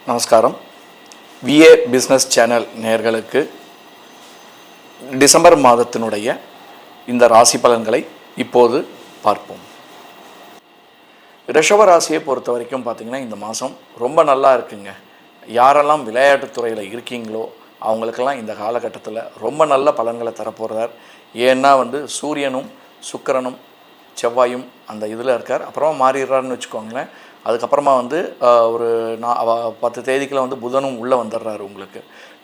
நமஸ்காரம். VA business channel நேயர்களுக்கு December மாதத்தினுடைய இந்த ராசி பலன்களை இப்போது பார்ப்போம். ரிஷப ராசியை பொறுத்த வரைக்கும் பார்த்திங்கன்னா இந்த மாதம் ரொம்ப நல்லா இருக்குங்க. யாரெல்லாம் விளையாட்டுத்துறையில் இருக்கீங்களோ அவங்களுக்கெல்லாம் இந்த காலகட்டத்தில் ரொம்ப நல்ல பலன்களை தரப்போகிறார். ஏன்னா சூரியனும் சுக்கிரனும் செவ்வாயும் அந்த இதில் இருக்கார். அப்புறமா மாறிடுறாருன்னு வச்சுக்கோங்களேன். அதுக்கப்புறமா ஒரு 10 தேதிக்குள்ள புதனும் உள்ளே வந்துடுறாரு. உங்களுக்கு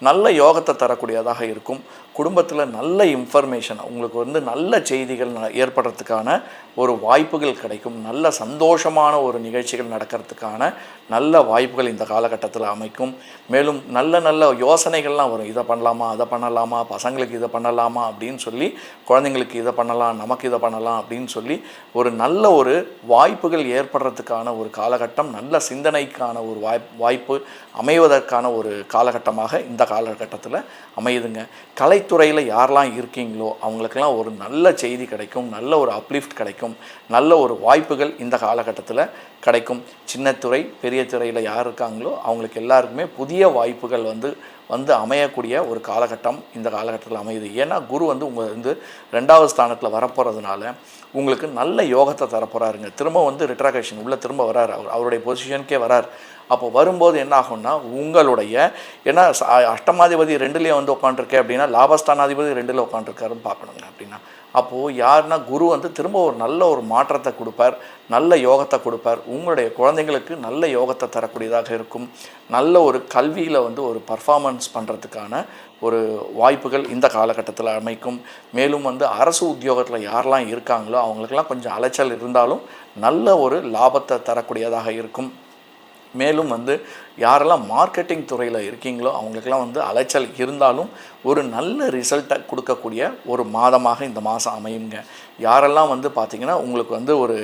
நல்ல யோகத்தை தரக்கூடியதாக இருக்கும். குடும்பத்தில் நல்ல இன்ஃபர்மேஷன் உங்களுக்கு நல்ல செய்திகள் ஏற்படுறதுக்கான ஒரு வாய்ப்புகள் கிடைக்கும். நல்ல சந்தோஷமான ஒரு நிகழ்ச்சிகள் நடக்கிறதுக்கான நல்ல வாய்ப்புகள் இந்த காலகட்டத்தில் அமைக்கும். மேலும் நல்ல நல்ல யோசனைகள்லாம் வரும். இதை பண்ணலாமா, அதை பண்ணலாமா, பசங்களுக்கு இதை பண்ணலாமா அப்படின்னு சொல்லி, குழந்தைங்களுக்கு இதை பண்ணலாம், நமக்கு இதை பண்ணலாம் அப்படின்னு சொல்லி ஒரு நல்ல ஒரு வாய்ப்புகள் ஏற்படுறதுக்கான ஒரு காலகட்டம், நல்ல சிந்தனைக்கான ஒரு வாய்ப்பு அமைவதற்கான ஒரு காலகட்டமாக இந்த காலகட்டத்தில் அமையுதுங்க. கலைத்துறையில் யாரெல்லாம் இருக்கீங்களோ அவங்களுக்கெல்லாம் ஒரு நல்ல செய்தி கிடைக்கும். நல்ல ஒரு அப்லிஃப்ட் கிடைக்கும். நல்ல ஒரு வாய்ப்புகள் இந்த காலகட்டத்தில் கிடைக்கும். சின்ன துறை பெரிய துறையில் யார் இருக்காங்களோ அவங்களுக்கு எல்லாருக்குமே புதிய வாய்ப்புகள் அமையக்கூடிய ஒரு காலகட்டம் இந்த காலகட்டத்தில் அமையுது. ஏன்னா குரு உங்கள் 2வது ஸ்தானத்தில் வரப்போகிறதுனால உங்களுக்கு நல்ல யோகத்தை தரப்போகிறாருங்க. திரும்ப ரிட்ராகேஷன் உள்ளே திரும்ப வரார். அவருடைய பொசிஷனுக்கே வரார். அப்போ வரும்போது என்ன ஆகும்னா உங்களுடைய ஏன்னா அஷ்டமாதிபதி 2லேயே உட்காந்துருக்கேன் அப்படின்னா லாபஸ்தானாதிபதி 2ல் உட்காந்துருக்காருன்னு பார்க்கணுங்க. அப்படின்னா அப்போது யாருன்னா குரு திரும்ப ஒரு நல்ல ஒரு மாற்றத்தை கொடுப்பார், நல்ல யோகத்தை கொடுப்பார். உங்களுடைய குழந்தைங்களுக்கு நல்ல யோகத்தை தரக்கூடியதாக இருக்கும். நல்ல ஒரு கல்வியில் ஒரு பர்ஃபார்மன்ஸ் பண்ணுறதுக்கான ஒரு வாய்ப்புகள் இந்த காலகட்டத்தில் அமைக்கும். மேலும் அரசு உத்தியோகத்தில் யாரெல்லாம் இருக்காங்களோ அவங்களுக்கெல்லாம் கொஞ்சம் அலைச்சல் இருந்தாலும் நல்ல ஒரு லாபத்தை தரக்கூடியதாக இருக்கும். மேலும் யாரெல்லாம் மார்க்கெட்டிங் துறையில் இருக்கீங்களோ அவங்களுக்கெல்லாம் அலைச்சல் இருந்தாலும் ஒரு நல்ல ரிசல்ட்டை கொடுக்கக்கூடிய ஒரு மாதமாக இந்த மாதம் அமையுங்க. யாரெல்லாம் பார்த்திங்கன்னா உங்களுக்கு ஒரு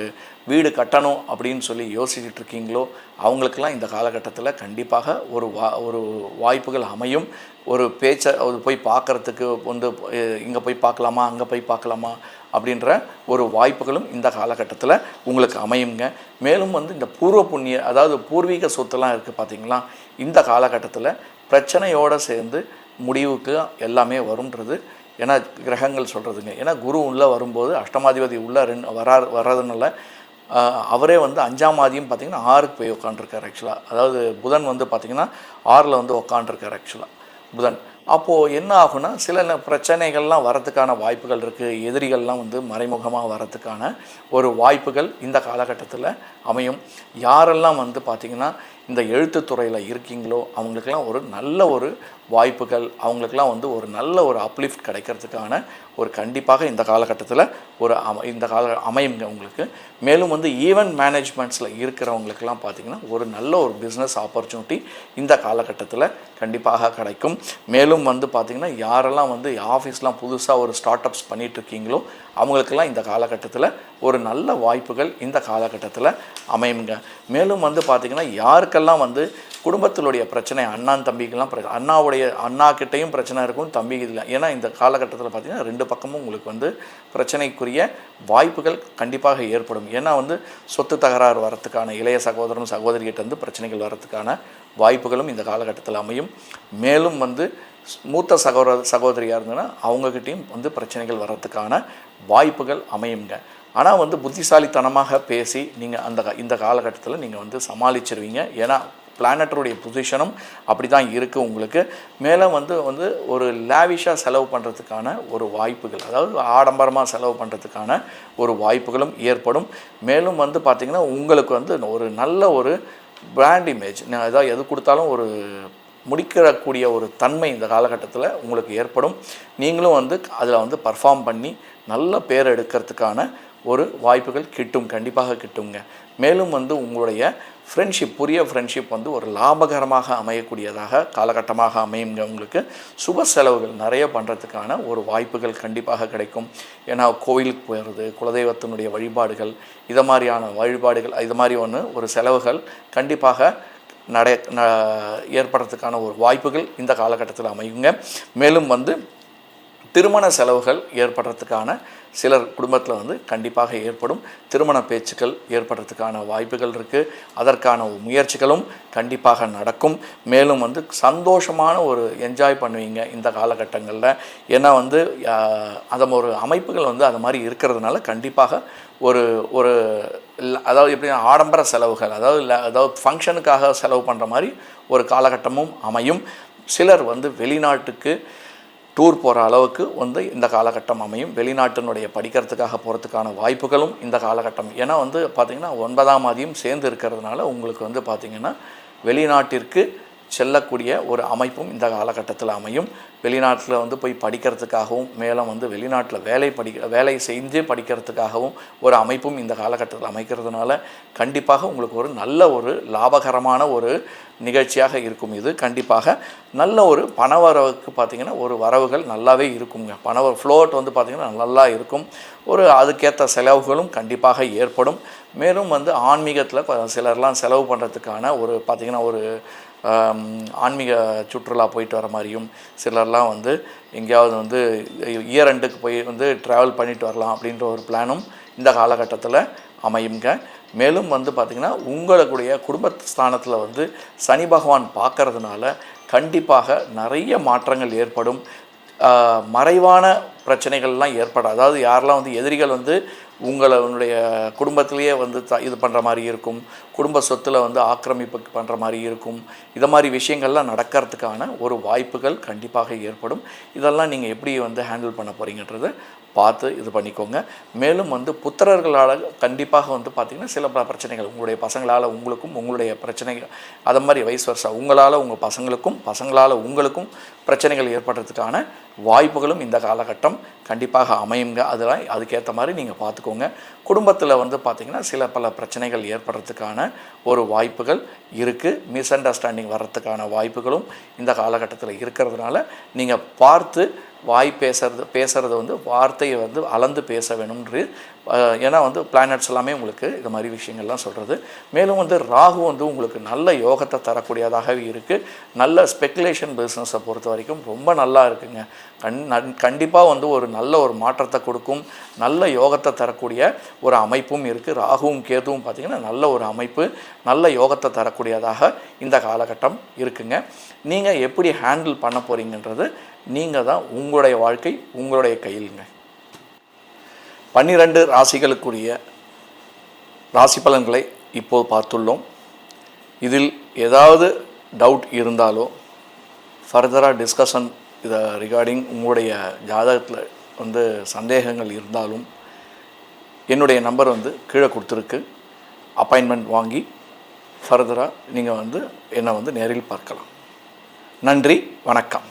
வீடு கட்டணும் அப்படின்னு சொல்லி யோசிச்சுட்டு இருக்கீங்களோ அவங்களுக்கெல்லாம் இந்த காலகட்டத்தில் கண்டிப்பாக ஒரு வாய்ப்புகள் அமையும். ஒரு பேச்சை போய் பார்க்குறதுக்கு இங்கே போய் பார்க்கலாமா, அங்கே போய் பார்க்கலாமா அப்படின்ற ஒரு வாய்ப்புகளும் இந்த காலகட்டத்தில் உங்களுக்கு அமையுங்க. மேலும் இந்த பூர்வ புண்ணிய அதாவது பூர்வீக சொத்துலாம் இருக்குது பார்த்திங்களா, இந்த காலகட்டத்தில் பிரச்சனையோடு சேர்ந்து முடிவுக்கு எல்லாமே வரும்ன்றது ஏன்னா கிரகங்கள் சொல்கிறதுங்க. ஏன்னா குரு உள்ளே வரும்போது அஷ்டமாதிபதி உள்ளே வர்றதுனால அவரே 5ஆம் ஆதியும் பார்த்திங்கன்னா 6க்கு போய் உட்காண்டிருக்கார். ஆக்சுவலாக அதாவது புதன் பார்த்திங்கன்னா 6ல் உட்காண்டிருக்கார் ஆக்சுவலாக புதன். அப்போது என்ன ஆகுனா சில பிரச்சனைகள்லாம் வரத்துக்கான வாய்ப்புகள் இருக்குது. எதிரிகள்லாம் மறைமுகமாக வரத்துக்கான ஒரு வாய்ப்புகள் இந்த காலகட்டத்தில் அமையும். யாரெல்லாம் பார்த்திங்கன்னா இந்த எழுத்துத்துறையில் இருக்கீங்களோ அவங்களுக்கெல்லாம் ஒரு நல்ல ஒரு வாய்ப்புகள், அவங்களுக்கெல்லாம் ஒரு நல்ல ஒரு அப்லிஃப்ட் கிடைக்கிறதுக்கான ஒரு கண்டிப்பாக இந்த காலகட்டத்தில் இந்த அமையுங்க உங்களுக்கு. மேலும் ஈவெண்ட் மேனேஜ்மெண்ட்ஸில் இருக்கிறவங்களுக்கெல்லாம் பார்த்திங்கன்னா ஒரு நல்ல ஒரு பிஸ்னஸ் ஆப்பர்ச்சுனிட்டி இந்த காலகட்டத்தில் கண்டிப்பாக கிடைக்கும். மேலும் பார்த்திங்கன்னா யாரெல்லாம் ஆஃபீஸ்லாம் புதுசாக ஒரு ஸ்டார்ட் அப்ஸ் பண்ணிகிட்ருக்கீங்களோ அவங்களுக்கெல்லாம் இந்த காலகட்டத்தில் ஒரு நல்ல வாய்ப்புகள் இந்த காலகட்டத்தில் அமையுங்க. மேலும் பார்த்திங்கன்னா யாருக்கெல்லாம் குடும்பத்தினுடைய பிரச்சனை, அண்ணான் தம்பிக்கெல்லாம் அண்ணாக்கிட்டையும் பிரச்சனை இருக்கும், தம்பி இல்லை. ஏன்னா இந்த காலகட்டத்தில் பார்த்திங்கன்னா 2 பக்கமும் உங்களுக்கு பிரச்சனைக்குரிய வாய்ப்புகள் கண்டிப்பாக ஏற்படும். ஏன்னா சொத்து தகராறு வரத்துக்கான இளைய சகோதரன் சகோதரிகிட்ட பிரச்சனைகள் வரத்துக்கான வாய்ப்புகளும் இந்த காலகட்டத்தில் அமையும். மேலும் மூத்த சகோதரியாக இருந்ததுன்னா அவங்கக்கிட்டையும் பிரச்சனைகள் வர்றதுக்கான வாய்ப்புகள் அமையுங்க. ஆனால் புத்திசாலித்தனமாக பேசி நீங்கள் இந்த காலகட்டத்தில் நீங்கள் சமாளிச்சிருவீங்க. ஏன்னா பிளானட்டருடைய பொசிஷனும் அப்படி தான் இருக்குது உங்களுக்கு. மேலே ஒரு லேவிஷாக செலவு பண்ணுறதுக்கான ஒரு வாய்ப்புகள், அதாவது ஆடம்பரமாக செலவு பண்ணுறதுக்கான ஒரு வாய்ப்புகளும் ஏற்படும். மேலும் பார்த்திங்கன்னா உங்களுக்கு ஒரு நல்ல ஒரு பிராண்ட் இமேஜ், ஏதாவது எது கொடுத்தாலும் ஒரு முடிக்கக்கூடிய ஒரு தன்மை இந்த காலகட்டத்தில் உங்களுக்கு ஏற்படும். நீங்களும் அதில் பர்ஃபார்ம் பண்ணி நல்ல பேர் எடுக்கிறதுக்கான ஒரு வாய்ப்புகள் கிட்டும், கண்டிப்பாக கிட்டுங்க. மேலும் உங்களுடைய ஃப்ரெண்ட்ஷிப், புதிய ஃப்ரெண்ட்ஷிப் ஒரு லாபகரமாக அமையக்கூடியதாக காலகட்டமாக அமையுங்க. உங்களுக்கு சுப செலவுகள் நிறைய பண்ணுறதுக்கான ஒரு வாய்ப்புகள் கண்டிப்பாக கிடைக்கும். ஏன்னா கோவிலுக்கு போயிடுறது, குலதெய்வத்தினுடைய வழிபாடுகள், இதை மாதிரியான வழிபாடுகள், இது மாதிரி ஒரு செலவுகள் கண்டிப்பாக ஏற்படுறதுக்கான ஒரு வாய்ப்புகள் இந்த காலகட்டத்தில் அமையுங்க. மேலும் திருமண செலவுகள் ஏற்படுறதுக்கான சிலர் குடும்பத்தில் வந்து கண்டிப்பாக ஏற்படும். திருமண பேச்சுக்கள் ஏற்படுறதுக்கான வாய்ப்புகள் இருக்குது. அதற்கான முயற்சிகளும் கண்டிப்பாக நடக்கும். மேலும் வந்து சந்தோஷமான ஒரு என்ஜாய் பண்ணுவீங்க இந்த காலகட்டங்களில். ஏன்னா வந்து அந்த ஒரு அமைப்புகள் வந்து அது மாதிரி இருக்கிறதுனால கண்டிப்பாக ஒரு ஒரு அதாவது எப்படின்னா ஆடம்பர செலவுகள், அதாவது ஃபங்க்ஷனுக்காக செலவு பண்ணுற மாதிரி ஒரு காலகட்டமும் அமையும். சிலர் வந்து வெளிநாட்டுக்கு டூர் போகிற அளவுக்கு வந்து இந்த காலகட்டம் அமையும். வெளிநாட்டினுடைய படிக்கிறதுக்காக போகிறதுக்கான வாய்ப்புகளும் இந்த காலகட்டம். ஏன்னா வந்து பார்த்திங்கன்னா 9ஆம் அதியும் சேர்ந்து இருக்கிறதுனால உங்களுக்கு வந்து பார்த்திங்கன்னா வெளிநாட்டிற்கு செல்லக்கூடிய ஒரு அமைப்பும் இந்த காலகட்டத்தில் அமையும். வெளிநாட்டில் வந்து போய் படிக்கிறதுக்காகவும் மேலே வந்து வெளிநாட்டில் வேலை செஞ்சு படிக்கிறதுக்காகவும் ஒரு அமைப்பும் இந்த காலகட்டத்தில் அமைக்கிறதுனால கண்டிப்பாக உங்களுக்கு ஒரு நல்ல ஒரு லாபகரமான ஒரு நிகழ்ச்சியாக இருக்கும். இது கண்டிப்பாக நல்ல ஒரு பணவரவுக்கு பார்த்திங்கன்னா ஒரு வரவுகள் நல்லாவே இருக்குங்க. ஃப்ளோட் வந்து பார்த்திங்கன்னா நல்லா இருக்கும். அதுக்கேற்ற செலவுகளும் கண்டிப்பாக ஏற்படும். மேலும் வந்து ஆன்மீகத்தில் சிலர்லாம் செலவு பண்ணுறதுக்கான பார்த்திங்கன்னா ஆன்மீக சுற்றுலா போயிட்டு வர மாதிரியும், சிலர்லாம் வந்து எங்கேயாவது வந்து இயர் எண்டுக்கு போய் வந்து ட்ராவல் பண்ணிட்டு வரலாம் அப்படின்ற ஒரு பிளானும் இந்த காலகட்டத்தில் அமையுங்க. மேலும் வந்து பார்த்திங்கன்னா உங்களுடைய குடும்பஸ்தானத்தில் வந்து சனி பகவான் பார்க்கறதுனால கண்டிப்பாக நிறைய மாற்றங்கள் ஏற்படும். மறைவான பிரச்சனைகள்லாம் ஏற்படாது. அதாவது யாரெல்லாம் வந்து எதிரிகள் வந்து உங்களுடைய குடும்பத்திலேயே வந்து இது பண்ணுற மாதிரி இருக்கும், குடும்ப சொத்தில் வந்து ஆக்கிரமிப்பு பண்ணுற மாதிரி இருக்கும். இதை மாதிரி விஷயங்கள்லாம் நடக்கிறதுக்கான ஒரு வாய்ப்புகள் கண்டிப்பாக ஏற்படும். இதெல்லாம் நீங்கள் எப்படி வந்து ஹேண்டில் பண்ண போகிறீங்கன்றதை பார்த்து இது பண்ணிக்கோங்க. மேலும் வந்து புத்திரர்களால் கண்டிப்பாக வந்து பார்த்திங்கன்னா சில பிரச்சனைகள் உங்களுடைய பசங்களால் உங்களுக்கும், உங்களுடைய பிரச்சனைகள் அதை மாதிரி வைஸ் வர்சா உங்களால் உங்கள் பசங்களுக்கும், பசங்களால் உங்களுக்கும் பிரச்சனைகள் ஏற்படுறதுக்கான வாய்ப்புகளும் இந்த காலகட்டம் கண்டிப்பாக அமையுங்க. அதெல்லாம் அதுக்கேற்ற மாதிரி நீங்கள் பார்த்துக்கோங்க. குடும்பத்தில் வந்து பார்த்திங்கன்னா பல பிரச்சனைகள் ஏற்படுறதுக்கான ஒரு வாய்ப்புகள் இருக்குது. மிஸ் அண்டர்ஸ்டாண்டிங் வர்றதுக்கான வாய்ப்புகளும் இந்த காலகட்டத்தில் இருக்கிறதுனால நீங்கள் பார்த்து பேசுகிறது வந்து வார்த்தையை வந்து அளந்து பேச வேணும்ன்று. ஏன்னா வந்து பிளானட்ஸ் எல்லாமே உங்களுக்கு இது மாதிரி விஷயங்கள்லாம் சொல்கிறது. மேலும் வந்து ராகு வந்து உங்களுக்கு நல்ல யோகத்தை தரக்கூடியதாகவே இருக்குது. நல்ல ஸ்பெக்குலேஷன் பிஸ்னஸை பொறுத்த வரைக்கும் ரொம்ப நல்லா இருக்குங்க. கண்டிப்பாக வந்து ஒரு நல்ல ஒரு மாற்றத்தை கொடுக்கும், நல்ல யோகத்தை தரக்கூடிய ஒரு அமைப்பும் இருக்குது. ராகுவும் கேதுவும் பார்த்திங்கன்னா நல்ல ஒரு அமைப்பு, நல்ல யோகத்தை தரக்கூடியதாக இந்த காலகட்டம் இருக்குங்க. நீங்கள் எப்படி ஹேண்டில் பண்ண போகிறீங்கன்றது நீங்கள் தான், உங்களுடைய வாழ்க்கை உங்களுடைய கையிலுங்க. 12 ராசிகளுக்குரிய ராசி பலன்களை இப்போது பார்த்துள்ளோம். இதில் ஏதாவது டவுட் இருந்தாலோ ஃபர்தராக டிஸ்கஷன் இதை ரிகார்டிங் உங்களுடைய ஜாதகத்தில் வந்து சந்தேகங்கள் இருந்தாலும் என்னுடைய நம்பர் வந்து கீழே கொடுத்துருக்கு. அப்பாயின்மெண்ட் வாங்கி ஃபர்தராக நீங்கள் வந்து என்னை வந்து நேரில் பார்க்கலாம். நன்றி, வணக்கம்.